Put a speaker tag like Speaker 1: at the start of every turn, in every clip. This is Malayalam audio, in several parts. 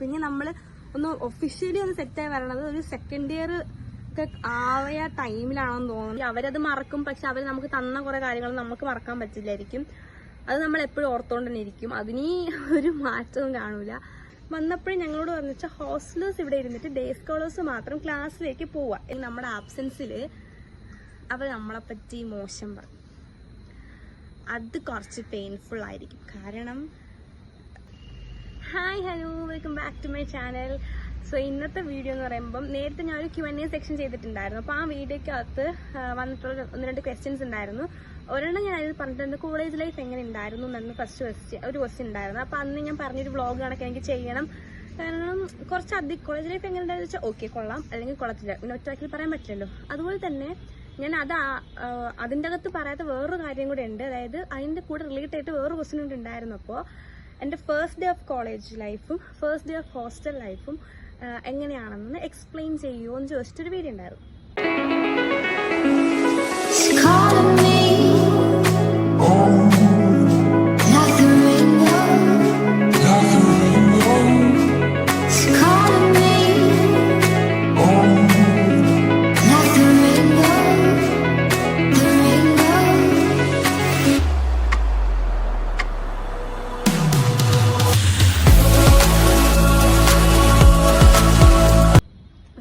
Speaker 1: പിന്നെ നമ്മൾ ഒന്ന് ഒഫീഷ്യലി ഒന്ന് സെറ്റായി വരണത് ഒരു സെക്കൻഡ് ഇയർ ഒക്കെ ആയ ടൈമിലാണെന്ന് തോന്നുന്നു. അവരത് മറക്കും, പക്ഷെ അവർ നമുക്ക് തന്ന കുറെ കാര്യങ്ങൾ നമുക്ക് മറക്കാൻ പറ്റില്ലായിരിക്കും. അത് നമ്മൾ എപ്പോഴും ഓർത്തോണ്ട് തന്നെ ഇരിക്കും. അതിന് ഒരു മാറ്റവും കാണൂല. വന്നപ്പോഴും ഞങ്ങളോട് പറഞ്ഞാൽ ഹോസ്റ്റലേഴ്സ് ഇവിടെ ഇരുന്നിട്ട് ഡേ സ്കോളേഴ്സ് മാത്രം ക്ലാസ്സിലേക്ക് പോവുക. നമ്മുടെ ആബ്സെൻസിൽ അവർ നമ്മളെപ്പറ്റി മോശം പറയും. അത് കുറച്ച് പെയിൻഫുൾ ആയിരിക്കും. കാരണം hi hello welcome back to my channel. So ഇന്നത്തെ വീഡിയോ എന്ന് പറയുമ്പം നേരത്തെ ഞാനൊരു Q&A സെക്ഷൻ ചെയ്തിട്ടുണ്ടായിരുന്നു. അപ്പോൾ ആ വീഡിയോക്കകത്ത് വന്നിട്ടുള്ള 1-2 ക്വസ്റ്റ്യൻസ് ഉണ്ടായിരുന്നു. ഒരെണ്ണം ഞാൻ അതിൽ പറഞ്ഞിട്ടുണ്ട്, കോളേജ് ലൈഫ് എങ്ങനെ ഉണ്ടായിരുന്നു എന്ന് ഫസ്റ്റ് ഒരു ക്വസ്റ്റ്യൻ ഉണ്ടായിരുന്നു. അപ്പോൾ അന്ന് ഞാൻ പറഞ്ഞൊരു വ്ളോഗ് കണക്ക് എനിക്ക് ചെയ്യണം. കാരണം കുറച്ചധികം കോളേജ് ലൈഫ് എങ്ങനെ ഉണ്ടായെന്ന് വെച്ചാൽ ഓക്കെ കൊള്ളാം അല്ലെങ്കിൽ കൊള്ളത്തില്ല, പിന്നെ ഒറ്റവാക്കിൽ പറയാൻ പറ്റില്ലല്ലോ. അതുപോലെ തന്നെ ഞാൻ അതിൻ്റെ അകത്ത് പറയാത്ത വേറൊരു കാര്യം കൂടെ ഉണ്ട്. അതായത് അതിൻ്റെ കൂടെ റിലേറ്റ് ആയിട്ട് വേറൊരു ക്വസ്റ്റ്യൻ കൂടെ ഉണ്ടായിരുന്നു. അപ്പോൾ എൻ്റെ ഫസ്റ്റ് ഡേ ഓഫ് കോളേജ് ലൈഫും ഫസ്റ്റ് ഡേ ഓഫ് ഹോസ്റ്റൽ ലൈഫും എങ്ങനെയാണെന്ന് എക്സ്പ്ലെയിൻ ചെയ്യുമോ എന്ന് ചോദിച്ചിട്ടൊരു വീഡിയോ ഉണ്ടായിരുന്നു.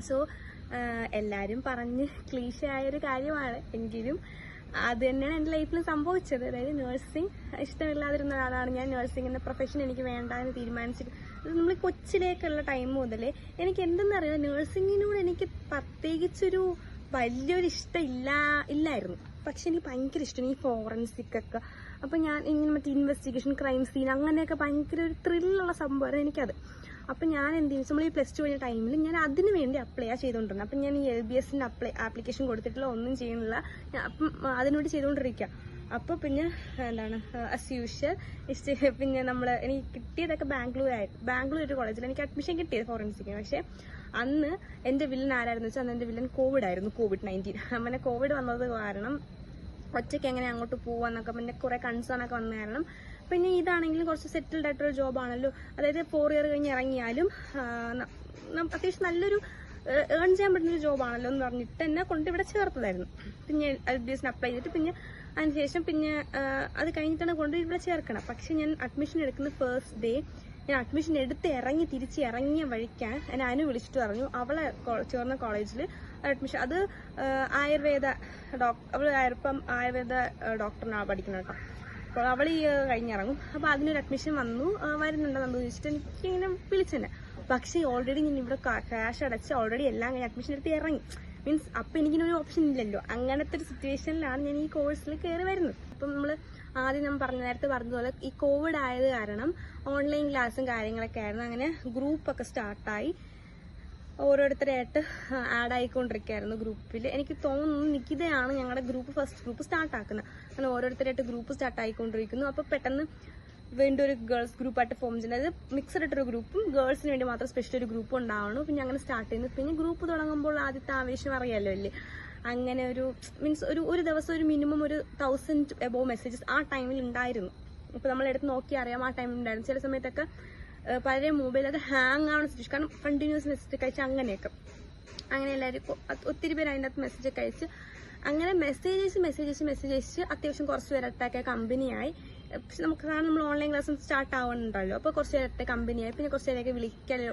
Speaker 1: സോ എല്ലാവരും പറഞ്ഞ് ക്ലീശയായൊരു കാര്യമാണ്, എങ്കിലും അത് തന്നെയാണ് എൻ്റെ ലൈഫിൽ സംഭവിച്ചത്. അതായത് നഴ്സിംഗ് ഇഷ്ടമില്ലാതിരുന്ന ഒരാളാണ് ഞാൻ. നഴ്സിംഗ് എന്ന പ്രൊഫഷൻ എനിക്ക് വേണ്ട എന്ന് തീരുമാനിച്ചിട്ട് നമ്മൾ കൊച്ചിലേക്കുള്ള ടൈം മുതലേ എനിക്ക് എന്തെന്നറിയാം, നഴ്സിങ്ങിനോട് എനിക്ക് പ്രത്യേകിച്ചൊരു വലിയൊരു ഇഷ്ടം ഇല്ലായിരുന്നു. പക്ഷെ എനിക്ക് ഭയങ്കര ഇഷ്ടമാണ് ഈ ഫോറൻസിക് ഒക്കെ. അപ്പം ഞാൻ ഇങ്ങനെ മറ്റേ ഇൻവെസ്റ്റിഗേഷൻ, ക്രൈം സീൻ അങ്ങനെയൊക്കെ ഭയങ്കര ഒരു ത്രില്ലുള്ള സംഭവമാണ് എനിക്കത്. അപ്പം ഞാൻ എന്ത് ചെയ്തു, നമ്മൾ ഈ +2 കഴിഞ്ഞ ടൈമിൽ ഞാൻ അതിന് വേണ്ടി അപ്ലൈ ചെയ്തുകൊണ്ടിരുന്നത്. അപ്പം ഞാൻ ഈ LBSൻ്റെ ആപ്ലിക്കേഷൻ കൊടുത്തിട്ടുള്ള ഒന്നും ചെയ്യുന്നില്ല. അപ്പം അതിനുവേണ്ടി ചെയ്തുകൊണ്ടിരിക്കുക. അപ്പോൾ പിന്നെ എന്താണ് ആസ് യൂഷ്വൽ പിന്നെ എനിക്ക് കിട്ടിയതൊക്കെ ബാംഗ്ലൂർ ഒരു കോളേജിൽ എനിക്ക് അഡ്മിഷൻ കിട്ടിയത് ഫോറൻസിക്കിന്. പക്ഷേ അന്ന് എൻ്റെ വില്ലൻ ആരായിരുന്നു വെച്ചാൽ അന്ന് എൻ്റെ വില്ലൻ COVID-19. അങ്ങനെ കോവിഡ് വന്നത് കാരണം ഒറ്റയ്ക്ക് എങ്ങനെ അങ്ങോട്ട് പോവാന്നൊക്കെ പിന്നെ കുറേ കൺസേൺ ഒക്കെ വന്ന കാരണം പിന്നെ ഇതാണെങ്കിലും കുറച്ച് സെറ്റിൽഡ് ആയിട്ടൊരു ജോബാണല്ലോ. അതായത് 4 ഇയർ കഴിഞ്ഞ് ഇറങ്ങിയാലും അത്യാവശ്യം നല്ലൊരു ഏൺ ചെയ്യാൻ പറ്റുന്നൊരു ജോബാണല്ലോ എന്ന് പറഞ്ഞിട്ട് എന്നെ കൊണ്ട് ഇവിടെ ചേർത്തതായിരുന്നു. പിന്നെ LBSന് അപ്ലൈ ചെയ്തിട്ട് പിന്നെ അതിനുശേഷം പിന്നെ അത് കഴിഞ്ഞിട്ടാണ് കൊണ്ട് ഇവിടെ ചേർക്കണം. പക്ഷെ ഞാൻ അഡ്മിഷൻ എടുക്കുന്ന ഫസ്റ്റ് ഡേ ഞാൻ അഡ്മിഷൻ തിരിച്ച് ഇറങ്ങിയ വഴിക്കാൻ എന്നെ അനു വിളിച്ചിട്ട് പറഞ്ഞു അവളെ ചേർന്ന കോളേജിൽ അഡ്മിഷൻ അത് ആയുർവേദ ആയുർവേദ ഡോക്ടറിനാണ് പഠിക്കുന്നത് കേട്ടോ. അപ്പോൾ അവൾ ഈ കഴിഞ്ഞിറങ്ങും. അപ്പോൾ അതിനൊരു അഡ്മിഷൻ വരുന്നുണ്ടെന്ന് ചോദിച്ചിട്ട് എനിക്ക് ഇങ്ങനെ വിളിച്ചെന്നെ. പക്ഷേ ഓൾറെഡി ഞാൻ ഇവിടെ ക്യാഷ് അടച്ച് ഓൾറെഡി എല്ലാം കഴിഞ്ഞ് അഡ്മിഷൻ എടുത്ത് ഇറങ്ങി. മീൻസ് അപ്പം എനിക്കിനൊരു ഓപ്ഷൻ ഇല്ലല്ലോ. അങ്ങനത്തെ ഒരു സിറ്റുവേഷനിലാണ് ഞാൻ ഈ കോഴ്സിൽ കയറി വരുന്നത്. അപ്പം നമ്മൾ ആദ്യം നമ്മൾ നേരത്തെ പറഞ്ഞതുപോലെ ഈ കോവിഡ് ആയത് കാരണം ഓൺലൈൻ ക്ലാസ്സും കാര്യങ്ങളൊക്കെ ആയിരുന്നു. അങ്ങനെ ഗ്രൂപ്പൊക്കെ സ്റ്റാർട്ടായി ഓരോരുത്തരായിട്ട് ആഡ് ആയിക്കൊണ്ടിരിക്കുകയായിരുന്നു ഗ്രൂപ്പിൽ. എനിക്ക് തോന്നുന്നു നിക്കിതയാണ് ഞങ്ങളുടെ ഫസ്റ്റ് ഗ്രൂപ്പ് സ്റ്റാർട്ടാക്കുന്നത്. അങ്ങനെ ഓരോരുത്തരായിട്ട് ഗ്രൂപ്പ് സ്റ്റാർട്ട് ആയിക്കൊണ്ടിരിക്കുന്നു. അപ്പോൾ പെട്ടെന്ന് വീണ്ടും ഒരു ഗേൾസ് ഗ്രൂപ്പായിട്ട് ഫോം ചെയ്യുന്നത്, അതായത് മിക്സഡ് ആയിട്ടൊരു ഗ്രൂപ്പും ഗേൾസിന് വേണ്ടി മാത്രം സ്പെഷ്യൽ ഒരു ഗ്രൂപ്പ് ഉണ്ടാവണം. പിന്നെ അങ്ങനെ സ്റ്റാർട്ട് ചെയ്യുന്നു. പിന്നെ ഗ്രൂപ്പ് തുടങ്ങുമ്പോൾ ആദ്യത്തെ ആവേശം അറിയാമല്ലോ അല്ലേ. അങ്ങനെ മീൻസ് ഒരു ദിവസം ഒരു മിനിമം 1000 എബോവ് മെസ്സേജസ് ആ ടൈമിൽ ഉണ്ടായിരുന്നു. ഇപ്പോൾ നമ്മളെടുത്ത് നോക്കി അറിയാം ആ ടൈമിൽ ഉണ്ടായിരുന്നു. ചില സമയത്തൊക്കെ പഴയ മൊബൈലൊക്കെ ഹാങ് ആവുന്ന സിറ്റുവേഷൻ, കാരണം കണ്ടിന്യൂസ് മെസ്സേജ് കഴിച്ച് അങ്ങനെയൊക്കെ അങ്ങനെ എല്ലാവരും ഒത്തിരി പേര് അതിൻ്റെ അകത്ത് മെസ്സേജൊക്കെ അയച്ച് അങ്ങനെ മെസ്സേജസ് അത്യാവശ്യം കുറച്ച് പേരൊക്കെ കമ്പനിയായി. പക്ഷെ നമുക്ക് കാരണം നമ്മൾ ഓൺലൈൻ ക്ലാസ് സ്റ്റാർട്ട് ആവുന്നുണ്ടല്ലോ. അപ്പോൾ കുറച്ച് പേരൊക്കെ കമ്പനിയായി. പിന്നെ കുറച്ച് പേരൊക്കെ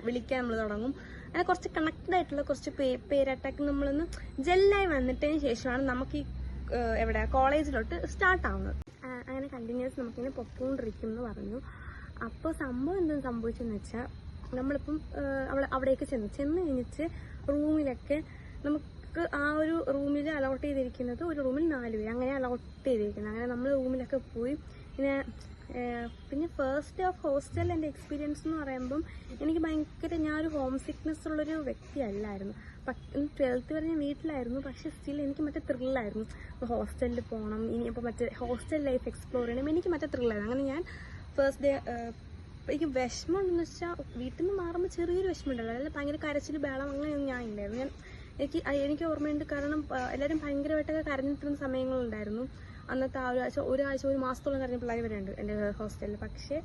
Speaker 1: വിളിക്കാൻ നമ്മൾ തുടങ്ങും. അങ്ങനെ കുറച്ച് കണക്റ്റഡ് ആയിട്ടുള്ള കുറച്ച് പേരൊക്കെ നമ്മളൊന്ന് ജെല്ലായി വന്നിട്ടതിന് ശേഷമാണ് നമുക്ക് ഈ കോളേജിലോട്ട് സ്റ്റാർട്ട് ആവുന്നത്. അങ്ങനെ കണ്ടിന്യൂസ് നമുക്കിങ്ങനെ പൊക്കോണ്ടിരിക്കും എന്ന് പറഞ്ഞു. അപ്പോൾ സംഭവം എന്തെന്ന് സംഭവിച്ചെന്ന് വെച്ചാൽ നമ്മളിപ്പം അവിടേക്ക് ചെന്ന് കഴിഞ്ഞിട്ട് റൂമിലൊക്കെ നമുക്ക് ആ ഒരു റൂമിൽ അലോട്ട് ചെയ്തിരിക്കുന്നത് ഒരു റൂമിൽ 4 പേര് അങ്ങനെ അലോട്ട് ചെയ്തിരിക്കുന്നത്. അങ്ങനെ നമ്മൾ റൂമിലൊക്കെ പോയി പിന്നെ ഫസ്റ്റ് ഡേ ഓഫ് ഹോസ്റ്റൽ എൻ്റെ എക്സ്പീരിയൻസ് എന്ന് പറയുമ്പം എനിക്ക് ഭയങ്കര ഞാനൊരു ഹോം സിക്നെസ് ഉള്ളൊരു വ്യക്തിയല്ലായിരുന്നു. 12th വരെ ഞാൻ വീട്ടിലായിരുന്നു. പക്ഷെ സ്റ്റിൽ എനിക്ക് മറ്റേ ത്രില്ലായിരുന്നു, ഹോസ്റ്റലിൽ പോകണം, ഇനി ഇപ്പോൾ മറ്റേ ഹോസ്റ്റൽ ലൈഫ് എക്സ്പ്ലോർ ചെയ്യണം, എനിക്ക് മറ്റേ ത്രില്ലായിരുന്നു. അങ്ങനെ ഞാൻ ഫസ്റ്റ് ഡേ എനിക്ക് വിഷമം ഉണ്ടെന്ന് വെച്ചാൽ വീട്ടിൽ നിന്ന് മാറുമ്പോൾ ചെറിയൊരു വിഷമം ഉണ്ടല്ലോ, അതായത് ഭയങ്കര കരച്ചിൽ ബേളം അങ്ങനെയൊന്നും ഞാൻ ഉണ്ടായിരുന്നു. എനിക്ക് ഓർമ്മയുണ്ട്, കാരണം എല്ലാവരും ഭയങ്കരമായിട്ടൊക്കെ കരഞ്ഞിട്ടുന്ന സമയങ്ങളുണ്ടായിരുന്നു. അന്നത്തെ ആ ഒരാഴ്ച 1 മാസത്തോളം കരഞ്ഞ പിള്ളേർ വരെ ഉണ്ട് എൻ്റെ ഹോസ്റ്റലിൽ. പക്ഷേ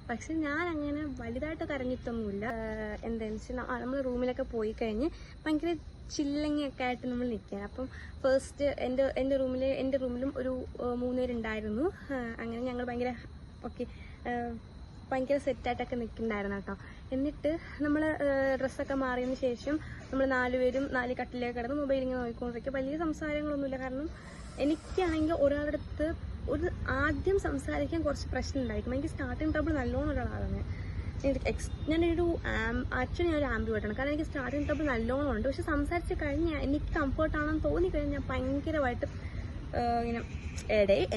Speaker 1: പക്ഷെ ഞാൻ അങ്ങനെ വലുതായിട്ട് കരഞ്ഞിട്ടൊന്നുമില്ല. എന്താണെന്ന് വെച്ചാൽ നമ്മൾ റൂമിലൊക്കെ പോയി കഴിഞ്ഞ് ഭയങ്കര ചില്ലങ്ങയൊക്കെ ആയിട്ട് നമ്മൾ നിൽക്കുകയാണ്. അപ്പം ഫസ്റ്റ് എൻ്റെ റൂമിലും ഒരു 3 പേരുണ്ടായിരുന്നു. അങ്ങനെ ഞങ്ങൾ ഭയങ്കര സെറ്റായിട്ടൊക്കെ നിൽക്കുന്നുണ്ടായിരുന്നു കേട്ടോ. എന്നിട്ട് നമ്മൾ ഡ്രസ്സൊക്കെ മാറിയതിന് ശേഷം നമ്മൾ 4 പേരും 4 കട്ടിലേക്ക് കിടന്ന് മൊബൈൽ ഇങ്ങനെ നോക്കിക്കൊണ്ടിരിക്കുക. വലിയ സംസാരങ്ങളൊന്നുമില്ല. കാരണം എനിക്കാണെങ്കിൽ ഒരാളുടെ അടുത്ത് ആദ്യം സംസാരിക്കാൻ കുറച്ച് പ്രശ്നം ഉണ്ടായിരിക്കും. എനിക്ക് സ്റ്റാർട്ടിങ് ട്രബിൾ നല്ലോണം ഒരാളാണ്. ഞാനൊരു ആംബിവേർട്ടാണ്. കാരണം എനിക്ക് സ്റ്റാർട്ടിങ് ട്രബിൾ നല്ലോണം ഉണ്ട്. പക്ഷെ സംസാരിച്ച് കഴിഞ്ഞാൽ എനിക്ക് കംഫർട്ടാണെന്ന് തോന്നിക്കഴിഞ്ഞാൽ ഭയങ്കരമായിട്ട് ഇങ്ങനെ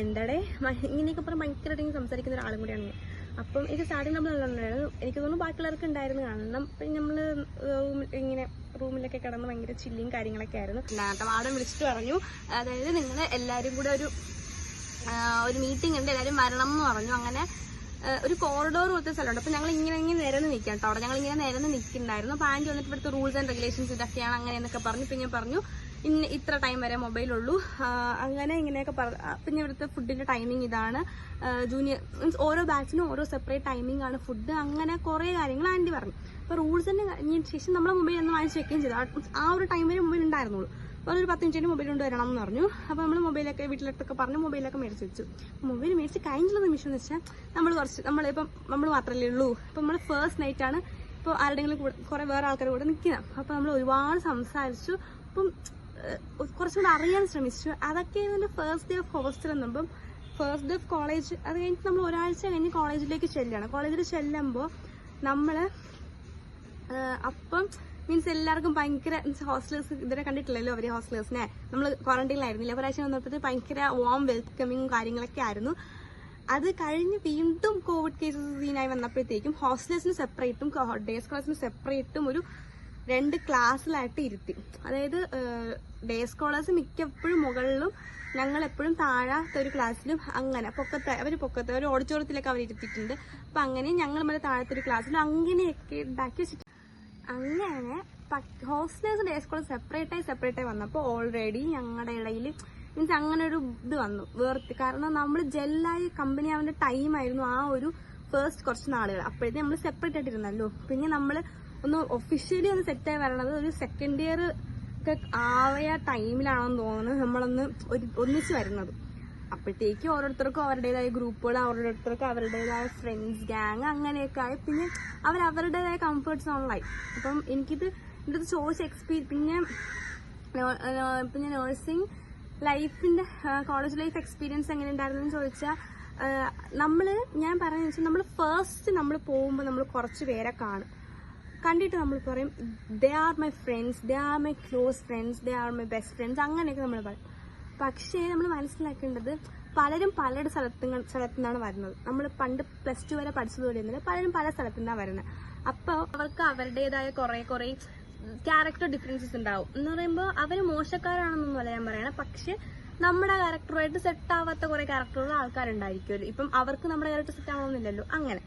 Speaker 1: എന്തടേ ഇങ്ങനെയൊക്കെ പറഞ്ഞ് ഭയങ്കരമായിട്ട് സംസാരിക്കുന്ന ഒരാളും കൂടിയാണ് ഞാൻ. അപ്പം എനിക്ക് സ്റ്റാർട്ടിങ് ട്രബിൾ നല്ലോണം എനിക്ക് തോന്നുന്നു ബാക്കിയുള്ളവർക്ക് ഉണ്ടായിരുന്നു. കാരണം നമ്മൾ ഇങ്ങനെ റൂമിലൊക്കെ കിടന്ന് ഭയങ്കര ചില്ലിയും കാര്യങ്ങളൊക്കെ ആയിരുന്നു. വാടൻ വിളിച്ചിട്ട് പറഞ്ഞു, അതായത് നിങ്ങൾ എല്ലാവരും കൂടെ ഒരു മീറ്റിംഗ് ഉണ്ട്, എല്ലാവരും വരണം എന്ന് പറഞ്ഞു. അങ്ങനെ ഒരു കോറിഡോർ പോലത്തെ സ്ഥലമുണ്ട്. അപ്പോൾ ഞങ്ങൾ ഇങ്ങനെ നിരന്ന് നിൽക്കാം കേട്ടോ. അവിടെ ഞങ്ങൾ ഇങ്ങനെ നിരന്ന് നിൽക്കുന്നുണ്ടായിരുന്നു. അപ്പോൾ ആൻറ്റി വന്നിട്ട് ഇവിടുത്തെ റൂൾസ് ആൻഡ് റെഗുലേഷൻസ് ഇതൊക്കെയാണ് അങ്ങനെയെന്നൊക്കെ പറഞ്ഞു. പിന്നെ പറഞ്ഞു ഇത്ര ടൈം വരെ മൊബൈലുള്ളൂ, അങ്ങനെ ഇങ്ങനെയൊക്കെ പറഞ്ഞു. പിന്നെ ഇവിടുത്തെ ഫുഡിൻ്റെ ടൈമിംഗ് ഇതാണ്, ജൂനിയർ മീൻസ് ഓരോ ബാച്ചിനും ഓരോ സെപ്പറേറ്റ് ടൈമിംഗ് ആണ് ഫുഡ്, അങ്ങനെ കുറേ കാര്യങ്ങൾ ആൻറ്റി പറഞ്ഞു. അപ്പോൾ റൂൾസ് തന്നെ കഴിഞ്ഞതിന് ശേഷം നമ്മളെ മൊബൈൽ ഒന്ന് വാങ്ങിച്ച് വെക്കുകയും ചെയ്തു. ആ ഒരു ടൈം വരെ മൊബൈൽ ഉണ്ടായിരുന്നുള്ളൂ. അപ്പോൾ ഒരു 10 മിനിറ്റിന് മൊബൈൽ കൊണ്ടുവരണം എന്ന് പറഞ്ഞു. അപ്പോൾ നമ്മൾ മൊബൈലൊക്കെ വീട്ടിലൊക്കെ പറഞ്ഞ് മൊബൈലൊക്കെ മേടിച്ച് വെച്ചു. മൊബൈൽ മേടിച്ച് കഴിഞ്ഞുള്ള നിമിഷം എന്ന് വെച്ചാൽ നമ്മൾ മാത്രമല്ലേ ഉള്ളൂ. അപ്പോൾ നമ്മൾ ഫസ്റ്റ് നൈറ്റാണ്. ഇപ്പോൾ ആരുടെയെങ്കിലും കുറേ വേറെ ആൾക്കാർ കൂടെ നിൽക്കണം. അപ്പോൾ നമ്മൾ ഒരുപാട് സംസാരിച്ചു. അപ്പം കുറച്ചും കൂടെ അറിയാൻ ശ്രമിച്ചു. അതൊക്കെയാണ് എൻ്റെ ഫസ്റ്റ് ഡേ ഓഫ് ഹോസ്റ്റൽ എന്നുമ്പം ഫസ്റ്റ് ഡേ ഓഫ് കോളേജ്. അത് കഴിഞ്ഞിട്ട് നമ്മൾ ഒരാഴ്ച കഴിഞ്ഞ് കോളേജിലേക്ക് ചെല്ലുകയാണ്. കോളേജിൽ ചെല്ലുമ്പോൾ നമ്മൾ അപ്പം മീൻസ് എല്ലാവർക്കും ഭയങ്കര ഹോസ്റ്റലേഴ്സ് ഇതുവരെ കണ്ടിട്ടില്ലല്ലോ. അവർ ഹോസ്റ്റലേഴ്സിനെ നമ്മൾ ക്വാറന്റൈനിലായിരുന്നില്ല. ഒരാഴ്ച വന്നപ്പോഴത്തെ ഭയങ്കര വാം വെൽക്കമിങ്ങും കാര്യങ്ങളൊക്കെ ആയിരുന്നു. അത് കഴിഞ്ഞ് വീണ്ടും കോവിഡ് കേസസ് സീനായി വന്നപ്പോഴത്തേക്കും ഹോസ്റ്റലേഴ്സിന് സെപ്പറേറ്റും ഡേ സ്കോളേഴ്സിന് സെപ്പറേറ്റും ഒരു 2 ക്ലാസ്സിലായിട്ട് ഇരുത്തി. അതായത് ഡേ സ്കോളേഴ്സ് മിക്കപ്പോഴും മുകളിലും ഞങ്ങൾ എപ്പോഴും താഴത്തെ ഒരു ക്ലാസ്സിലും, അങ്ങനെ പൊക്കത്തെ ഒരു ഓഡിറ്റോറിയത്തിലൊക്കെ അവർ ഇരുത്തിയിട്ടുണ്ട്. അപ്പം അങ്ങനെ ഞങ്ങൾ മേലെ താഴത്തെ ഒരു ക്ലാസ്സിലും അങ്ങനെയൊക്കെ ഉണ്ടാക്കി വെച്ചിട്ട് അങ്ങനെ ഹോസ്റ്റലേഴ്സ് ഡേ സ്കോളേഴ്സ് സെപ്പറേറ്റായി വന്നപ്പോൾ ഓൾറെഡി ഞങ്ങളുടെ ഇടയിൽ മീൻസ് അങ്ങനെ ഒരു ഇത് വന്നു കാരണം നമ്മൾ ജെല്ലായി കമ്പനി ആവേണ്ട ടൈമായിരുന്നു ആ ഒരു ഫസ്റ്റ് കുറച്ച് നാളുകൾ. അപ്പോഴത്തേക്കും നമ്മൾ സെപ്പറേറ്റ് ആയിട്ടിരുന്നല്ലോ. പിന്നെ നമ്മൾ ഒന്ന് ഒഫീഷ്യലി ഒന്ന് സെറ്റായി വരണത് ഒരു സെക്കൻഡ് ഇയർ ഒക്കെ ആയ ടൈമിലാണെന്ന് തോന്നുന്നത് നമ്മളൊന്ന് ഒന്നിച്ച് വരുന്നത്. അപ്പോഴത്തേക്കും ഓരോരുത്തർക്കും അവരുടേതായ ഗ്രൂപ്പുകൾ, ഓരോരുത്തർക്കും അവരുടേതായ ഫ്രണ്ട്സ് ഗ്യാങ് അങ്ങനെയൊക്കെ ആയി. പിന്നെ അവരവരുടേതായ കംഫർട്ട് സോണിലായി. അപ്പം എനിക്കിത് ചോദിച്ച പിന്നെ നഴ്സിംഗ് ലൈഫിൻ്റെ കോളേജ് ലൈഫ് എക്സ്പീരിയൻസ് എങ്ങനെ ഉണ്ടായിരുന്നെന്ന് ചോദിച്ചാൽ ഞാൻ പറയുന്നത് വെച്ചാൽ നമ്മൾ പോകുമ്പോൾ നമ്മൾ കുറച്ച് പേരെ കണ്ടിട്ട് നമ്മൾ പറയും they are my friends, they are my close friends, they are my best friends, അങ്ങനെയൊക്കെ നമ്മൾ പറയും. പക്ഷേ നമ്മൾ മനസ്സിലാക്കേണ്ടത് പലരും പലരുടെ സ്ഥലത്തുനിന്നാണ് വരുന്നത്. നമ്മൾ പണ്ട് +2 വരെ പഠിച്ചതുപോലെ ഒന്നുമില്ല, പലരും പല സ്ഥലത്തുനിന്നാണ് വരുന്നത്. അപ്പോൾ അവർക്ക് അവരുടേതായ കുറേ ക്യാരക്ടർ ഡിഫറൻസസ് ഉണ്ടാവും. എന്ന് പറയുമ്പോൾ അവർ മോശക്കാരാണെന്നൊന്നുമല്ല ഞാൻ പറയണേ. പക്ഷെ നമ്മുടെ ക്യാരക്ടറുമായിട്ട് സെറ്റ് ആവാത്ത കുറേ ക്യാരക്ടറുള്ള ആൾക്കാരുണ്ടായിരിക്കുമല്ലോ. ഇപ്പം അവർക്ക് നമ്മുടെ ക്യാരക്ടർ സെറ്റ് ആവണമെന്നില്ലല്ലോ. അങ്ങനെ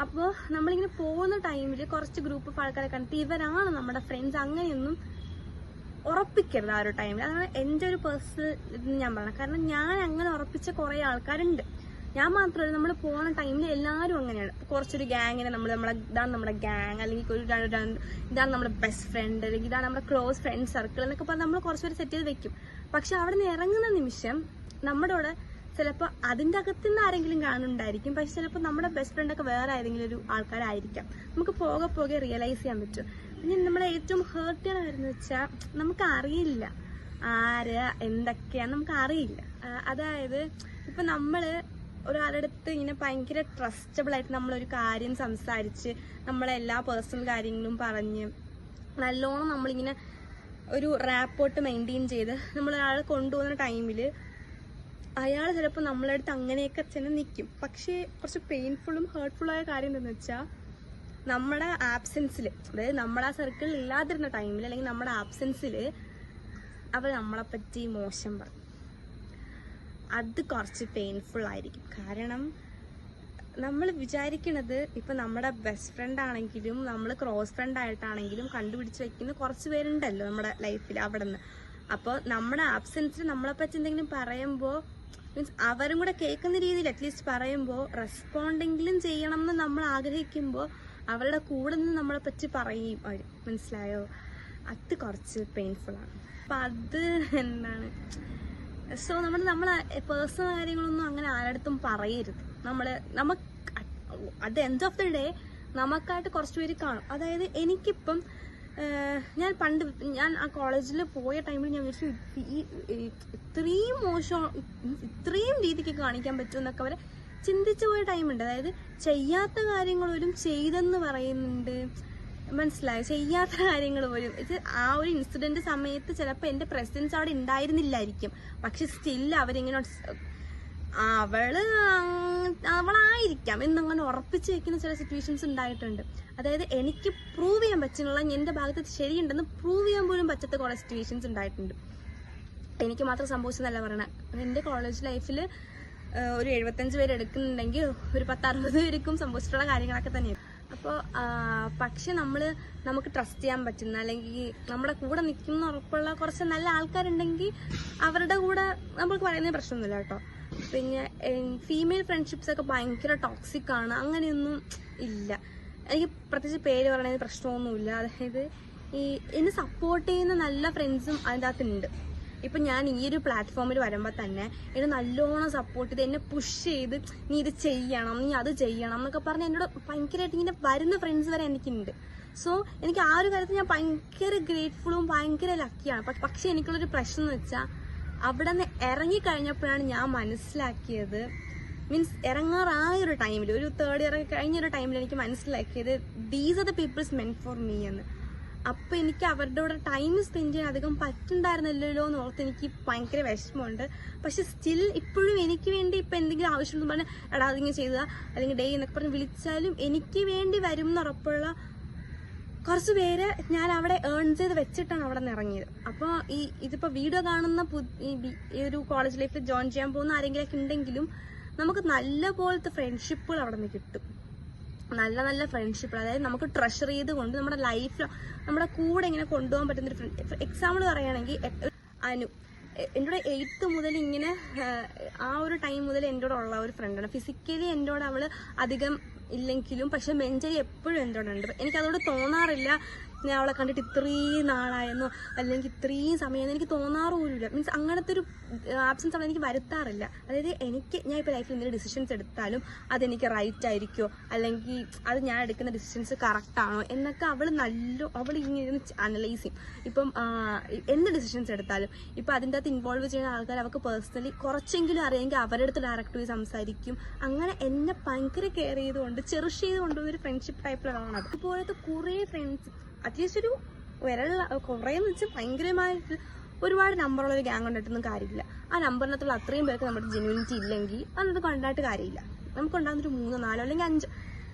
Speaker 1: അപ്പോൾ നമ്മളിങ്ങനെ പോകുന്ന ടൈമിൽ കുറച്ച് ഗ്രൂപ്പ് ഓഫ് ആൾക്കാരെ കണ്ടിട്ട് ഇവരാണ് നമ്മുടെ ഫ്രണ്ട്സ് അങ്ങനെയൊന്നും ഉറപ്പിക്കരുത് ആ ഒരു ടൈമിൽ. അതാണ് എൻ്റെ ഒരു പേഴ്സണൽ ഇതെന്ന് ഞാൻ പറഞ്ഞത്. കാരണം ഞാൻ അങ്ങനെ ഉറപ്പിച്ച കുറേ ആൾക്കാരുണ്ട്. ഞാൻ മാത്രമല്ല, നമ്മൾ പോകുന്ന ടൈമിൽ എല്ലാവരും അങ്ങനെയാണ്. കുറച്ചൊരു ഗ്യാങ്ങിനെ ഇതാണ് നമ്മുടെ ഗ്യാങ്, അല്ലെങ്കിൽ ഇതാണ് നമ്മുടെ ബെസ്റ്റ് ഫ്രണ്ട്, അല്ലെങ്കിൽ ഇതാണ് നമ്മുടെ ക്ലോസ് ഫ്രണ്ട് സർക്കിൾ എന്നൊക്കെ പറഞ്ഞ് നമ്മൾ കുറച്ചുപേര് സെറ്റ് ചെയ്ത് വെക്കും. പക്ഷെ അവിടെ നിന്ന് ഇറങ്ങുന്ന നിമിഷം നമ്മുടെ കൂടെ ചിലപ്പോൾ അതിൻ്റെ അകത്തുനിന്ന് ആരെങ്കിലും കാണുന്നുണ്ടായിരിക്കും. പക്ഷെ ചിലപ്പോൾ നമ്മുടെ ബെസ്റ്റ് ഫ്രണ്ടൊക്കെ വേറെ ഏതെങ്കിലും ഒരു ആൾക്കാരായിരിക്കാം. നമുക്ക് പോകെ റിയലൈസ് ചെയ്യാൻ പറ്റും. പിന്നെ നമ്മളെ ഏറ്റവും ഹേർട്ട് ചെയ്യണ കാര്യമെന്ന് വെച്ചാൽ നമുക്ക് അറിയില്ല ആര് എന്തൊക്കെയാന്ന് നമുക്ക് അറിയില്ല. അതായത് ഇപ്പം നമ്മൾ ഒരാളുടെ അടുത്ത് ഇങ്ങനെ ഭയങ്കര ട്രസ്റ്റബിൾ ആയിട്ട് നമ്മളൊരു കാര്യം സംസാരിച്ച് നമ്മളെ എല്ലാ പേഴ്സണൽ കാര്യങ്ങളും പറഞ്ഞ് നല്ലോണം നമ്മളിങ്ങനെ ഒരു റാപ്പോർട്ട് മെയിൻറ്റെയിൻ ചെയ്ത് നമ്മളൊരാൾ കൊണ്ടുപോകുന്ന ടൈമിൽ അയാൾ ചിലപ്പോൾ നമ്മളെ അടുത്ത് അങ്ങനെയൊക്കെ ചെന്ന് നിൽക്കും. പക്ഷേ കുറച്ച് പെയിൻഫുള്ളും ഹേർട്ട്ഫുള്ളായ കാര്യം എന്താണെന്ന് വെച്ചാൽ നമ്മുടെ ആബ്സെൻസിൽ, അതായത് നമ്മുടെ ആ സർക്കിളിൽ ഇല്ലാതിരുന്ന ടൈമിൽ അല്ലെങ്കിൽ നമ്മുടെ ആബ്സെൻസിൽ അവർ നമ്മളെപ്പറ്റി മോശം പറയും. അത് കുറച്ച് പെയിൻഫുൾ ആയിരിക്കും. കാരണം നമ്മൾ വിചാരിക്കണത് ഇപ്പം നമ്മുടെ ബെസ്റ്റ് ഫ്രണ്ട് ആണെങ്കിലും നമ്മൾ ക്ലോസ് ഫ്രണ്ട് ആയിട്ടാണെങ്കിലും കണ്ടുപിടിച്ച് വെക്കുന്ന കുറച്ച് പേരുണ്ടല്ലോ നമ്മുടെ ലൈഫിൽ അവിടെ നിന്ന്. അപ്പോൾ നമ്മുടെ ആബ്സെൻസിൽ നമ്മളെപ്പറ്റി എന്തെങ്കിലും പറയുമ്പോൾ മീൻസ് അവരും കൂടെ കേൾക്കുന്ന രീതിയിൽ അറ്റ്ലീസ്റ്റ് പറയുമ്പോൾ റെസ്പോണ്ടെങ്കിലും ചെയ്യണം എന്ന് നമ്മൾ ആഗ്രഹിക്കുമ്പോൾ അവരുടെ കൂടെ നിന്ന് നമ്മളെ പറ്റി പറയും അവർ, മനസ്സിലായോ? അത് കുറച്ച് പെയിൻഫുള്ളാണ്. അപ്പം അത് എന്താണ്, സോ നമ്മളെ പേഴ്സണൽ കാര്യങ്ങളൊന്നും അങ്ങനെ ആരടുത്തും പറയരുത്. നമുക്ക് at the end of the day നമുക്കായിട്ട് കുറച്ച് പേര് കാണും. അതായത് എനിക്കിപ്പം ഞാൻ ആ കോളേജിൽ പോയ ടൈമിൽ ഞാൻ വിചാരിച്ചു ഇത്രയും മോശം, ഇത്രയും രീതിക്ക് കാണിക്കാൻ പറ്റുമെന്നൊക്കെ അവരെ ചിന്തിച്ചു പോയ ടൈമുണ്ട്. അതായത് ചെയ്യാത്ത കാര്യങ്ങൾ പോലും ചെയ്തെന്ന് പറയുന്നുണ്ട്, മനസ്സിലായോ? ചെയ്യാത്ത കാര്യങ്ങൾ പോലും ആ ഒരു ഇൻസിഡന്റ് സമയത്ത് ചിലപ്പോൾ എൻ്റെ പ്രസൻസ് അവിടെ ഉണ്ടായിരുന്നില്ലായിരിക്കും, പക്ഷെ സ്റ്റിൽ അവരിങ്ങനെ അവളായിരിക്കാം എന്നങ്ങനെ ഉറപ്പിച്ച് വെക്കുന്ന ചില സിറ്റുവേഷൻസ് ഉണ്ടായിട്ടുണ്ട്. അതായത് എനിക്ക് പ്രൂവ് ചെയ്യാൻ പറ്റുന്നുള്ള എൻ്റെ ഭാഗത്ത് ശരിയുണ്ടെന്ന് പ്രൂവ് ചെയ്യാൻ പോലും പറ്റാത്ത കുറേ സിറ്റുവേഷൻസ് ഉണ്ടായിട്ടുണ്ട്. എനിക്ക് മാത്രം സംഭവിച്ചെന്നല്ല പറയണത്. എൻ്റെ കോളേജ് ലൈഫിൽ ഒരു 75 പേര് എടുക്കുന്നുണ്ടെങ്കിൽ ഒരു 10-60 പേർക്കും സംഭവിച്ചിട്ടുള്ള കാര്യങ്ങളൊക്കെ തന്നെയാണ്. അപ്പോൾ പക്ഷെ നമുക്ക് ട്രസ്റ്റ് ചെയ്യാൻ പറ്റുന്ന, അല്ലെങ്കിൽ നമ്മുടെ കൂടെ നിൽക്കുന്ന ഉറപ്പുള്ള കുറച്ച് നല്ല ആൾക്കാരുണ്ടെങ്കിൽ അവരുടെ കൂടെ നമുക്ക് പറയുന്ന പ്രശ്നമൊന്നുമില്ല കേട്ടോ. പിന്നെ ഫീമെയിൽ ഫ്രണ്ട്ഷിപ്സ് ഒക്കെ ഭയങ്കര ടോക്സിക് ആണ്, അങ്ങനെയൊന്നും ഇല്ല. എനിക്ക് പ്രത്യേകിച്ച് പേര് പറയുന്നത് പ്രശ്നമൊന്നുമില്ല. അതായത് എന്നെ സപ്പോർട്ട് ചെയ്യുന്ന നല്ല ഫ്രണ്ട്സും അതിൻ്റെ അകത്തുണ്ട്. ഇപ്പം ഞാൻ ഈ ഒരു പ്ലാറ്റ്ഫോമിൽ വരുമ്പോൾ തന്നെ എന്നെ നല്ലോണം സപ്പോർട്ട് ചെയ്ത് എന്നെ പുഷ് ചെയ്ത് നീ ഇത് ചെയ്യണം, നീ അത് ചെയ്യണം എന്നൊക്കെ പറഞ്ഞ് എന്നോട് ഭയങ്കരമായിട്ട് ഇങ്ങനെ വരുന്ന ഫ്രണ്ട്സ് വരെ എനിക്കുണ്ട്. സോ എനിക്ക് ആ ഒരു കാര്യത്തിൽ ഞാൻ ഭയങ്കര ഗ്രേറ്റ്ഫുള്ളും ഭയങ്കര ലക്കിയാണ്. പക്ഷെ എനിക്കുള്ളൊരു പ്രശ്നം എന്ന് വെച്ചാൽ അവിടെ നിന്ന് ഇറങ്ങിക്കഴിഞ്ഞപ്പോഴാണ് ഞാൻ മനസ്സിലാക്കിയത്, മീൻസ് ഇറങ്ങാറായൊരു ടൈമിൽ, ഒരു 3rd ഇയർ കഴിഞ്ഞൊരു ടൈമിൽ എനിക്ക് മനസ്സിലാക്കിയത് these are the peoples meant for me എന്ന്. അപ്പം എനിക്ക് അവരുടെ കൂടെ ടൈം സ്പെൻഡ് ചെയ്യാൻ അധികം പറ്റുന്നുണ്ടായിരുന്നില്ലല്ലോ എന്ന് ഓർത്ത് എനിക്ക് ഭയങ്കര വിഷമമുണ്ട്. പക്ഷെ സ്റ്റിൽ ഇപ്പോഴും എനിക്ക് വേണ്ടി ഇപ്പം എന്തെങ്കിലും ആവശ്യമുണ്ടെന്ന് പറഞ്ഞാൽ എടാ അതിങ്ങനെ ചെയ്താൽ അല്ലെങ്കിൽ ഡേ എന്നൊക്കെ പറഞ്ഞ് വിളിച്ചാലും എനിക്ക് വേണ്ടി വരും എന്നുറപ്പുള്ള കുറച്ച് പേര് ഞാൻ അവിടെ ഏൺ ചെയ്ത് വെച്ചിട്ടാണ് അവിടെ നിന്ന് ഇറങ്ങിയത്. അപ്പോൾ ഇതിപ്പോൾ വീഡിയോ കാണുന്ന ഈ ഒരു കോളേജ് ലൈഫിൽ ജോയിൻ ചെയ്യാൻ പോകുന്ന ആരെങ്കിലുമൊക്കെ ഉണ്ടെങ്കിലും നമുക്ക് നല്ല പോലത്തെ ഫ്രണ്ട്ഷിപ്പുകൾ അവിടെ നിന്ന് കിട്ടും. നല്ല നല്ല ഫ്രണ്ട്ഷിപ്പുകൾ, അതായത് നമുക്ക് ട്രഷർ ചെയ്തുകൊണ്ട് നമ്മുടെ ലൈഫിൽ നമ്മുടെ കൂടെ ഇങ്ങനെ കൊണ്ടുപോകാൻ പറ്റുന്നൊരു ഫ്രണ്ട്. എക്സാമ്പിൾ പറയുകയാണെങ്കിൽ അനു എൻ്റെ കൂടെ 8th മുതൽ ഇങ്ങനെ ആ ഒരു ടൈം മുതൽ എൻ്റെ കൂടെ ഉള്ള ഒരു ഫ്രണ്ടാണ്. ഫിസിക്കലി എൻ്റെ കൂടെ അവൾ അധികം ഇല്ലെങ്കിലും പക്ഷെ മെന്റലി എപ്പോഴും എൻ്റെ കൂടെ ഉണ്ട്. എനിക്കതോട് തോന്നാറില്ല ഞാൻ അവളെ കണ്ടിട്ട് ഇത്രയും നാളായെന്നോ അല്ലെങ്കിൽ ഇത്രയും സമയമെന്നോ എനിക്ക് തോന്നാറുമില്ല. മീൻസ് അങ്ങനത്തെ ഒരു ആബ്സെൻസ് അവൾ എനിക്ക് വരുത്താറില്ല. അതായത് ഞാൻ ഇപ്പോൾ ലൈഫിൽ എന്തെങ്കിലും ഡിസിഷൻസ് എടുത്താലും അതെനിക്ക് റൈറ്റ് ആയിരിക്കുമോ അല്ലെങ്കിൽ അത് ഞാൻ എടുക്കുന്ന ഡിസിഷൻസ് കറക്റ്റാണോ എന്നൊക്കെ അവൾ ഇങ്ങനെ അനലൈസ് ചെയ്യും. ഇപ്പം എന്ത് ഡിസിഷൻസ് എടുത്താലും ഇപ്പം അതിൻ്റെ അകത്ത് ഇൻവോൾവ് ചെയ്യുന്ന ആൾക്കാർ അവർക്ക് പേഴ്സണലി കുറച്ചെങ്കിലും അറിയാമെങ്കിൽ അവരുടെ അടുത്ത് ഡയറക്റ്റ് പോയി സംസാരിക്കും. അങ്ങനെ എന്നെ ഭയങ്കര കെയർ ചെയ്തുകൊണ്ട് ചെറിഷ് ചെയ്ത് കൊണ്ടുപോയൊരു ഫ്രണ്ട്ഷിപ്പ് ടൈപ്പിലാണ് അത്. അതുപോലത്തെ കുറേ ഫ്രണ്ട്സ് അറ്റ്ലീസ്റ്റ് ഒരു കുറേന്ന് വെച്ചാൽ ഭയങ്കരമായിട്ട് ഒരുപാട് നമ്പറുള്ള ഒരു ഗ്യാങ് കൊണ്ടിട്ടൊന്നും കാര്യമില്ല. ആ നമ്പറിനകത്തുള്ള അത്രയും പേർക്ക് നമ്മുടെ ജെന്യൂനിറ്റി ഇല്ലെങ്കിൽ അതിനകത്ത് കൊണ്ടായിട്ട് കാര്യമില്ല. നമുക്കുണ്ടാകുന്നൊരു 3, 4 അല്ലെങ്കിൽ 5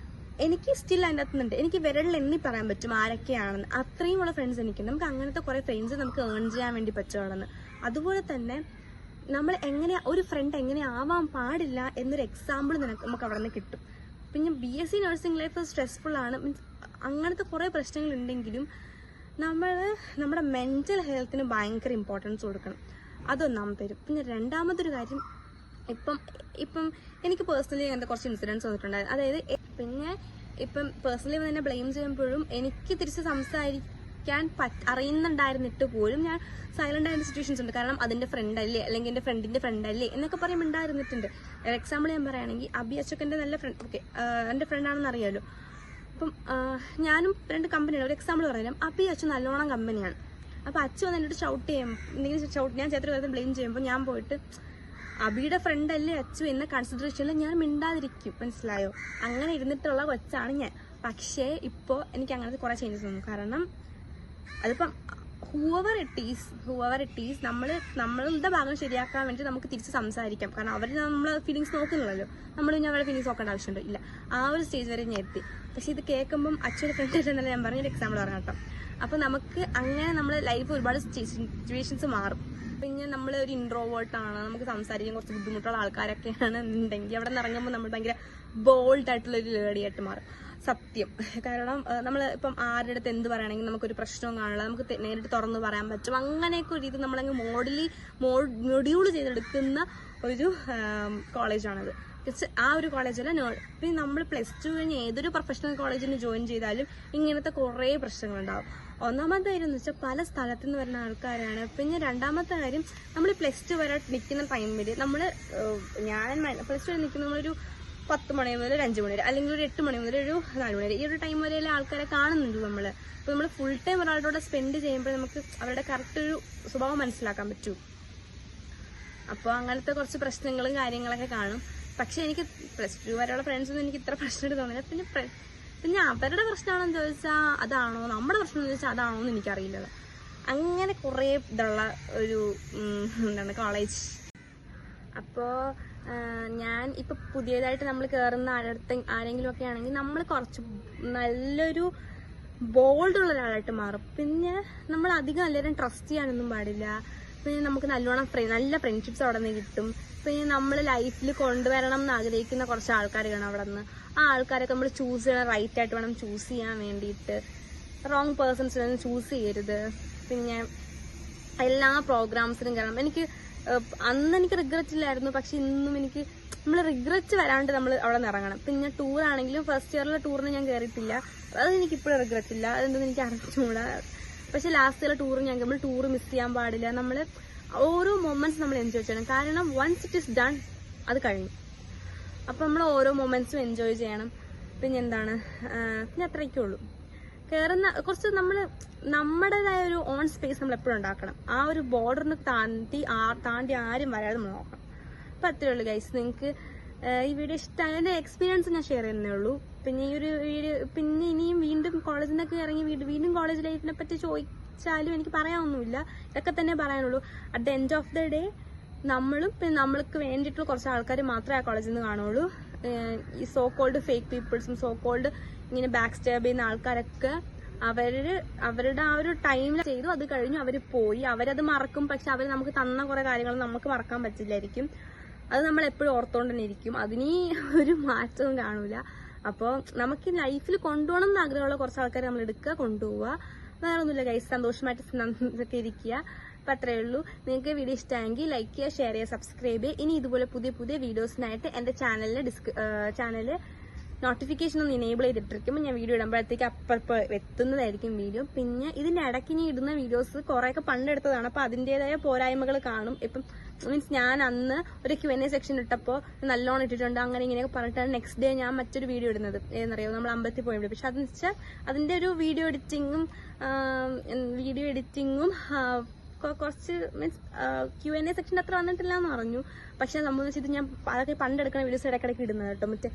Speaker 1: എനിക്ക് സ്റ്റിൽ അതിൻ്റെ അകത്തുന്നുണ്ട്. എനിക്ക് വിരലിൽ എണ്ണി പറയാൻ പറ്റും ആരൊക്കെയാണെന്ന്. അത്രയും ഉള്ള ഫ്രണ്ട്സ് എനിക്കുണ്ട്. നമുക്ക് അങ്ങനത്തെ കുറേ ഫ്രണ്ട്സ് നമുക്ക് ഏൺ ചെയ്യാൻ വേണ്ടി പറ്റുകയാണെന്ന്. അതുപോലെ തന്നെ നമ്മൾ ഒരു ഫ്രണ്ട് എങ്ങനെ ആവാൻ പാടില്ല എന്നൊരു എക്സാമ്പിൾ നമുക്ക് അവിടെ നിന്ന് കിട്ടും. പിന്നെ BSc നഴ്സിംഗ് ലൈഫ് സ്ട്രെസ്ഫുൾ ആണ്. മീൻസ് അങ്ങനത്തെ കുറേ പ്രശ്നങ്ങളുണ്ടെങ്കിലും നമ്മുടെ മെൻ്റൽ ഹെൽത്തിന് ഭയങ്കര ഇമ്പോർട്ടൻസ് കൊടുക്കണം. അതൊന്നാമത്തെ വരും. പിന്നെ രണ്ടാമതൊരു കാര്യം, ഇപ്പം എനിക്ക് പേഴ്സണലി അങ്ങനത്തെ കുറച്ച് ഇൻസിഡൻസ് വന്നിട്ടുണ്ടായിരുന്നു. അതായത് പിന്നെ ഇപ്പം പേഴ്സണലി തന്നെ ബ്ലെയിം ചെയ്യുമ്പോഴും എനിക്ക് തിരിച്ച് സംസാരിക്കാൻ അറിയുന്നുണ്ടായിരുന്നിട്ട് പോലും ഞാൻ സൈലന്റ് ആയിരുന്ന സിറ്റുവേഷൻസ് ഉണ്ട്. കാരണം അതിൻ്റെ ഫ്രണ്ട് അല്ലേ അല്ലെങ്കിൽ എൻ്റെ ഫ്രണ്ടിൻ്റെ ഫ്രണ്ട് അല്ലേ എന്നൊക്കെ പറയുമ്പോൾ ഉണ്ടായിരുന്നിട്ടുണ്ട്. എക്സാമ്പിൾ ഞാൻ പറയുകയാണെങ്കിൽ അബി അച്ചക്കൻ്റെ നല്ല ഫ്രണ്ട്, ഓക്കെ എൻ്റെ ഫ്രണ്ടാണെന്ന് അറിയാമല്ലോ. അപ്പം ഞാനും 2 കമ്പനിയാണ്. ഒരു എക്സാമ്പിൾ പറഞ്ഞാലും അബി അച്ചു നല്ലോണം കമ്പനിയാണ്. അപ്പോൾ അച്ചു വന്ന് എന്നോട് ഷൗട്ട് ഞാൻ ചേട്ടൻ കാര്യത്തിൽ ബ്ലെയിം ചെയ്യുമ്പോൾ ഞാൻ പോയിട്ട് അബിയുടെ ഫ്രണ്ട് അല്ലേ അച്ചു എന്ന കൺസിഡറേഷനിൽ ഞാൻ മിണ്ടാതിരിക്കും, മനസ്സിലായോ? അങ്ങനെ ഇരുന്നിട്ടുള്ള കൊച്ചാണ് ഞാൻ. പക്ഷേ ഇപ്പോൾ എനിക്ക് അങ്ങനത്തെ കുറേ ചേഞ്ചസ് വന്നു. കാരണം അതിപ്പം ഹൂവർ ഇറ്റ് ഈസ് നമ്മളുടെ ഭാഗം ശരിയാക്കാൻ വേണ്ടി നമുക്ക് തിരിച്ച് സംസാരിക്കാം. കാരണം അവർ നമ്മളെ ഫീലിങ്സ് നോക്കുന്നില്ലല്ലോ, നമ്മൾ ഇനി അവരുടെ ഫീലിങ്സ് നോക്കേണ്ട ആവശ്യമുണ്ടോ? ഇല്ല. ആ ഒരു സ്റ്റേജ് വരെ ഞാൻ എത്തി. പക്ഷെ ഇത് കേൾക്കുമ്പം അച്ഛൻ്റെ ഫ്രണ്ട് എന്നല്ല ഞാൻ പറഞ്ഞൊരു എക്സാമ്പിൾ പറയാം കേട്ടോ. അപ്പോൾ നമുക്ക് അങ്ങനെ നമ്മുടെ ലൈഫ് ഒരുപാട് സിറ്റുവേഷൻസ് മാറും. പിന്നെ നമ്മൾ ഒരു ഇൻട്രോവേർട്ടാണ്, നമുക്ക് സംസാരിക്കാൻ കുറച്ച് ബുദ്ധിമുട്ടുള്ള ആൾക്കാരൊക്കെയാണ് എന്നുണ്ടെങ്കിൽ അവിടെ നിന്ന് ഇറങ്ങുമ്പോൾ നമ്മൾ ഭയങ്കര ബോൾഡ് ആയിട്ടുള്ളൊരു ലേഡിയായിട്ട് മാറും. സത്യം. കാരണം നമ്മൾ ഇപ്പം ആരുടെ അടുത്ത് എന്ത് പറയുകയാണെങ്കിൽ നമുക്കൊരു പ്രശ്നവും കാണില്ല, നമുക്ക് നേരിട്ട് തുറന്ന് പറയാൻ പറ്റും. അങ്ങനെയൊക്കെ ഒരു ഇത് നമ്മളങ്ങ് മൊഡ്യൂൾ ചെയ്തെടുക്കുന്ന ഒരു കോളേജാണത്. ആ ഒരു കോളേജല്ല. പിന്നെ നമ്മൾ +2 കഴിഞ്ഞ് ഏതൊരു പ്രൊഫഷണൽ കോളേജിന് ജോയിൻ ചെയ്താലും ഇങ്ങനത്തെ കുറേ പ്രശ്നങ്ങളുണ്ടാവും. ഒന്നാമത്തെ കാര്യം എന്ന് വെച്ചാൽ പല സ്ഥലത്തു നിന്ന് വരുന്ന ആൾക്കാരാണ്. പിന്നെ രണ്ടാമത്തെ കാര്യം, നമ്മൾ +2 വരെ നിൽക്കുന്ന ടൈമിൽ ഞാൻ +2 വരെ നിൽക്കുന്ന നമ്മളൊരു 10 മണി മുതൽ ഒരു 5 മണി വരെ, അല്ലെങ്കിൽ ഒരു 8 മണി മുതൽ ഒരു 4 മണി വരെ, ഈ ഒരു ടൈം വരെയുള്ള ആൾക്കാരെ കാണുന്നുണ്ട് നമ്മൾ. അപ്പോൾ നമ്മൾ ഫുൾ ടൈം ഒരാളുടെ സ്പെൻഡ് ചെയ്യുമ്പോൾ നമുക്ക് അവരുടെ കറക്റ്റ് ഒരു സ്വഭാവം മനസ്സിലാക്കാൻ പറ്റും. അപ്പോൾ അങ്ങനത്തെ കുറച്ച് പ്രശ്നങ്ങളും കാര്യങ്ങളൊക്കെ കാണും. പക്ഷെ എനിക്ക് +2 വരെയുള്ള ഫ്രണ്ട്സൊന്നും എനിക്ക് ഇത്ര പ്രശ്നമായിട്ട് തോന്നില്ല. പിന്നെ അവരുടെ പ്രശ്നമാണെന്ന് ചോദിച്ചാൽ അതാണോ, നമ്മുടെ പ്രശ്നം എന്ന് ചോദിച്ചാൽ അതാണോ എന്ന് എനിക്കറിയില്ല. അങ്ങനെ കുറേ ഇതുള്ള ഒരു കോളേജ്. അപ്പോൾ ഞാൻ ഇപ്പം പുതിയതായിട്ട് നമ്മൾ കയറുന്ന ആരെങ്കിലും ഒക്കെ ആണെങ്കിൽ നമ്മൾ കുറച്ച് നല്ലൊരു ബോൾഡുള്ള ഒരാളായിട്ട് മാറും. പിന്നെ നമ്മൾ അധികം എല്ലാവരും ട്രസ്റ്റ് ചെയ്യാനൊന്നും പാടില്ല. പിന്നെ നമുക്ക് നല്ലോണം നല്ല ഫ്രണ്ട്ഷിപ്സ് അവിടെ നിന്ന് കിട്ടും. പിന്നെ നമ്മൾ ലൈഫിൽ കൊണ്ടുവരണം എന്ന് ആഗ്രഹിക്കുന്ന കുറച്ച് ആൾക്കാർ കാണും അവിടെ നിന്ന്. ആ ആൾക്കാരൊക്കെ നമ്മൾ ചൂസ് ചെയ്യണം, റൈറ്റ് ആയിട്ട് വേണം ചൂസ് ചെയ്യാൻ വേണ്ടിയിട്ട്. റോങ് പേഴ്സൺസിനൊന്നും ചൂസ് ചെയ്യരുത്. പിന്നെ എല്ലാ പ്രോഗ്രാംസിനും കയറണം. അന്ന് എനിക്ക് റിഗ്രറ്റ് ഇല്ലായിരുന്നു, പക്ഷെ ഇന്നും നമ്മൾ റിഗ്രറ്റ് വരാണ്ട് നമ്മൾ അവിടെ നിന്ന് ഇറങ്ങണം. പിന്നെ ടൂറാണെങ്കിലും ഫസ്റ്റ് ഇയറിലെ ടൂറിന് ഞാൻ കയറിയിട്ടില്ല, അത് എനിക്കിപ്പോഴും റിഗ്രറ്റ് ഇല്ല. അതെന്തെന്ന് എനിക്ക് അറിഞ്ഞുകൂടാ. പക്ഷെ ലാസ്റ്റിലെ നമ്മൾ ടൂർ മിസ് ചെയ്യാൻ പാടില്ല. നമ്മൾ ഓരോ മൊമെന്റ്സ് നമ്മൾ എൻജോയ് ചെയ്യണം. കാരണം വൺസ് ഇറ്റ് ഇസ് ഡൺ, അത് കഴിഞ്ഞു. അപ്പം നമ്മൾ ഓരോ മൊമെന്റ്സും എൻജോയ് ചെയ്യണം. പിന്നെ പിന്നെ അത്രയ്ക്കേ ഉള്ളൂ. കയറുന്ന കുറച്ച് നമ്മുടേതായ ഒരു ഓൺ സ്പേസ് നമ്മൾ എപ്പോഴും ഉണ്ടാക്കണം. ആ ഒരു ബോർഡറിന് താണ്ടി ആരും വരാതെ നമ്മൾ നോക്കണം. അപ്പം അത്രയേ ഉള്ളൂ ഗൈസ്. നിങ്ങൾക്ക് ഈ വീഡിയോ ഇഷ്ടമായ എൻ്റെ എക്സ്പീരിയൻസ് ഞാൻ ഷെയർ ചെയ്യുന്നേ ഉള്ളൂ. പിന്നെ ഈ ഒരു വീഡിയോ ഇനിയും വീണ്ടും കോളേജിൽ നിന്നൊക്കെ ഇറങ്ങി വീണ്ടും കോളേജ് ലൈഫിനെ പറ്റി ചോദിച്ചാലും എനിക്ക് പറയാനൊന്നുമില്ല. ഇതൊക്കെ തന്നെ പറയാനുള്ളൂ. At the end of the day പിന്നെ നമ്മൾക്ക് വേണ്ടിയിട്ടുള്ള കുറച്ച് ആൾക്കാർ മാത്രമേ ആ കോളേജിൽ നിന്ന് കാണുള്ളൂ. ഈ സോ കോൾഡ് ഫേക്ക് പീപ്പിൾസും സോ കോൾഡ് ഇങ്ങനെ ബാക്ക് സ്റ്റാബ് ചെയ്യുന്ന ആൾക്കാരൊക്കെ അവരുടെ ആ ഒരു ടൈമിൽ ചെയ്തു, അത് കഴിഞ്ഞു, അവർ പോയി. അവരത് മറക്കും. പക്ഷെ അവർ നമുക്ക് തന്ന കുറെ കാര്യങ്ങൾ നമുക്ക് മറക്കാൻ പറ്റില്ലായിരിക്കും. അത് നമ്മൾ എപ്പോഴും ഓർത്തോണ്ട് തന്നെ ഇരിക്കും. അതിന് ഒരു മാറ്റവും കാണൂല. അപ്പോൾ നമുക്ക് ലൈഫിൽ കൊണ്ടുപോകണം എന്ന് ആഗ്രഹമുള്ള കുറച്ച് ആൾക്കാരെ നമ്മൾ കൊണ്ടുപോവുക. വേറെ ഒന്നുമില്ല ഗൈസ്. സന്തോഷമായിട്ട് ഇരിക്കുക. അപ്പം അത്രയേ ഉള്ളൂ. നിങ്ങൾക്ക് വീഡിയോ ഇഷ്ടമായെങ്കിൽ ലൈക്ക് ചെയ്യുക, ഷെയർ ചെയ്യുക, സബ്സ്ക്രൈബ് ചെയ്യുക. ഇനി ഇതുപോലെ പുതിയ വീഡിയോസിനായിട്ട് എൻ്റെ ചാനൽ നോട്ടിഫിക്കേഷൻ ഒന്ന് ഇനേബിൾ ചെയ്തിട്ടിരിക്കുമ്പോൾ ഞാൻ വീഡിയോ ഇടുമ്പോഴത്തേക്ക് അപ്പോൾ എത്തുന്നതായിരിക്കും വീഡിയോ. പിന്നെ ഇതിൻ്റെ ഇടയ്ക്ക് ഇനി ഇടുന്ന വീഡിയോസ് കുറേയൊക്കെ പണ്ടെടുത്തതാണ്. അപ്പോൾ അതിൻ്റെതായ പോരായ്മകൾ കാണും. ഇപ്പം മീൻസ് ഞാൻ അന്ന് ഒരു Q&A സെക്ഷൻ ഇട്ടപ്പോൾ നല്ലോണം ഇട്ടിട്ടുണ്ട്, അങ്ങനെ ഇങ്ങനെയൊക്കെ പറഞ്ഞിട്ടാണ് നെക്സ്റ്റ് ഡേ ഞാൻ മറ്റൊരു വീഡിയോ ഇടുന്നത്. ഏതെന്നറിയോ, നമ്മൾ അമ്പലത്തിൽ പോയി. പക്ഷെ അതെന്ന് വെച്ചാൽ അതിൻ്റെ ഒരു വീഡിയോ എഡിറ്റിങ്ങും കുറച്ച് മീൻസ് Q&A സെക്ഷൻ അത്ര വന്നിട്ടില്ല എന്ന് പറഞ്ഞു. പക്ഷെ സംബന്ധിച്ചിട്ട് ഞാൻ അതൊക്കെ പണ്ടെടുക്കുന്ന വീഡിയോസ് ഇടയ്ക്കിടയ്ക്ക് ഇടുന്നത് കേട്ടോ. മറ്റേ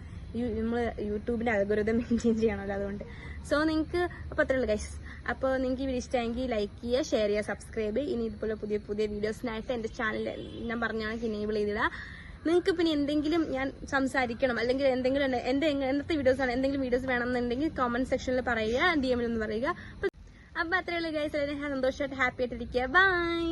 Speaker 1: നമ്മൾ യൂട്യൂബിൻ്റെ അൽഗോരിതം മെയിൻറ്റെയിൻ ചെയ്യണമല്ലോ, അതുകൊണ്ട്. സോ നിങ്ങൾക്ക് അപ്പോൾ അത്രയുള്ളൂ ഗൈസ്. അപ്പോൾ നിങ്ങൾക്ക് ഈ വീഡിയോ ഇഷ്ടമെങ്കിൽ ലൈക്ക് ചെയ്യുക, ഷെയർ ചെയ്യുക, സബ്സ്ക്രൈബ് ചെയ്യുക. ഇനി ഇതുപോലെ പുതിയ വീഡിയോസിനായിട്ട് എൻ്റെ ചാനൽ ഞാൻ പറഞ്ഞാണ് ഇനേബിൾ ചെയ്തിടുക. നിങ്ങൾക്ക് പിന്നെ എന്തെങ്കിലും ഞാൻ സംസാരിക്കണം, അല്ലെങ്കിൽ എന്തെങ്കിലും എന്നത്തെ വീഡിയോസാണ്, എന്തെങ്കിലും വീഡിയോസ് വേണമെന്നുണ്ടെങ്കിൽ കമന്റ് സെക്ഷനിൽ പറയുക, DM-ൽ ഒന്ന് പറയുക. അപ്പോൾ അത്രയുള്ളൂ ഗൈസ്. സന്തോഷമായിട്ട് ഹാപ്പി ആയിട്ടിരിക്കുക. ബൈ.